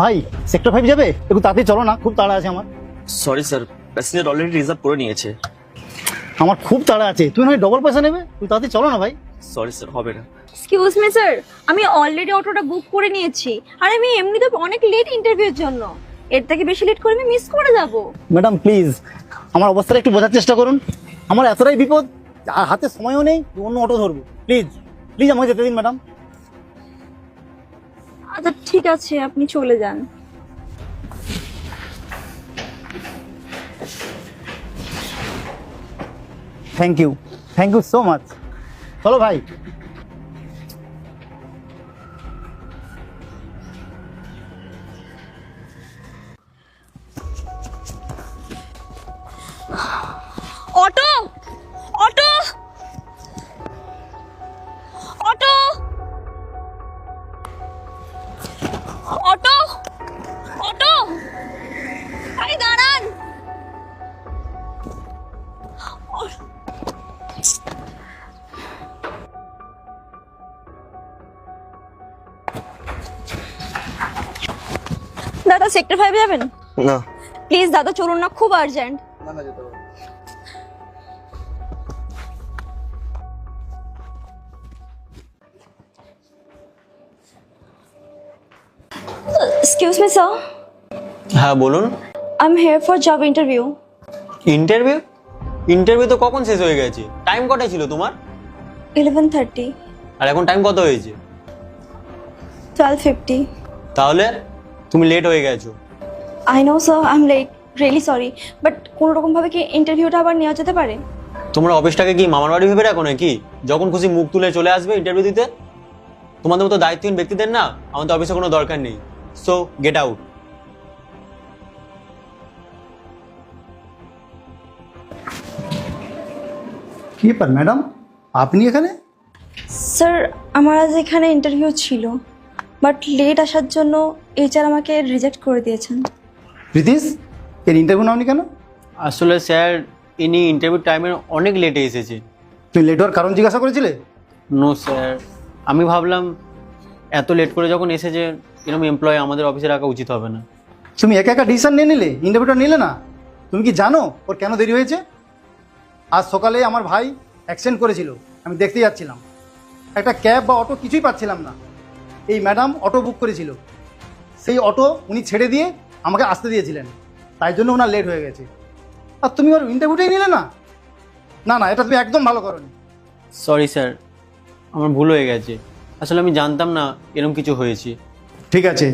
ভাই সেক্টর 5 যাবে? একটু তাড়াতাড়ি চলো না, খুব তাড়া আছে আমার। Sorry sir, passenger already reserve করে নিয়েছে। আমার খুব তাড়া আছে, তুমি নয় ডবল পয়সা নেবে, তুমি তাড়াতাড়ি চলো না ভাই। সরি স্যার, হবে না। এক্সকিউজ মি স্যার, আমি অলরেডি অটোটা বুক করে নিয়েছি আর আমি এমনিতে অনেক লেট ইন্টারভিউর জন্য। এর থেকে বেশি লেট করে আমি মিস করে যাব। ম্যাডাম প্লিজ আমার অবস্থাটা একটু বোঝার চেষ্টা করুন। আমার এতটাই বিপদ আর হাতে সময়ও নেই, অন্য অটো ধরবো। প্লিজ প্লিজ আমাকে যেতে দিন ম্যাডাম। আচ্ছা ঠিক আছে, আপনি চলে যান। Thank you so much. চলো ভাই। Auto auto auto auto auto, আরে দাঁড়ান। দাদা সেক্টর 5 যাবেন? না প্লিজ দাদা চলুন না, খুব আর্জেন্ট। না না, যেতে পারবো। এক্সকিউজ মি স্যার, হ্যাঁ বলুন। I am here for job interview. Interview? Interview তো কখন শেষ হয়ে গেছে। টাইম কটা ছিল তোমার? 11:30। আর এখন টাইম কত হয়েছে? 12:50। তাহলে তুমি লেট হয়ে গেছো। I know sir, I am late, really sorry, but কোনো রকম ভাবে কি ইন্টারভিউটা আবার নেওয়া যেতে পারে? তোমরা অফিসটাকে কি মামার বাড়ি ভেবে রাখো নাকি? যখন খুশি মুখ তুলে চলে আসবে ইন্টারভিউ দিতে। তোমাদের মতো দায়িত্বহীন ব্যক্তিদের না আমাদের অফিসে কোনো দরকার নেই। So get out. কি ব্যাপার ম্যাডাম, আপনি এখানে? স্যার আমার আজ এখানে ইন্টারভিউ ছিল, বাট লেট আসার জন্য এইচআর আমাকে রিজেক্ট করে দিয়েছেন। প্রীতিশ, এর ইন্টারভিউ নাওনি কেন? আসলে স্যার ইনি ইন্টারভিউ টাইমের অনেক লেটে এসেছে। তুমি লেট হওয়ার কারণ জিজ্ঞাসা করেছিলে? নো স্যার, আমি ভাবলাম এত লেট করে যখন এসেছে এরকম এমপ্লয় আমাদের অফিসে রাখা উচিত হবে না। তুমি একা একা ডিসিশন নিয়ে নিলে, ইন্টারভিউটা নিলে না। তুমি কি জানো ওর কেন দেরি হয়েছে? আজ সকালে আমার ভাই অ্যাক্সিডেন্ট করেছিল, আমি দেখতে যাচ্ছিলাম। একটা ক্যাব বা অটো কিছুই পাচ্ছিলাম না। এই ম্যাডাম অটো বুক করেছিল, সেই অটো উনি ছেড়ে দিয়ে আমাকে আসতে দিয়েছিলেন, তাই জন্য ওনার লেট হয়ে গেছে। আর তুমি ওর ইন্টারভিউটাই নিলে না। না না, এটা তুমি একদম ভালো করোনি। সরি স্যার, আমার ভুল হয়ে গেছে। আসলে আমি জানতাম না এরকম কিছু হয়েছে। ঠিক আছে,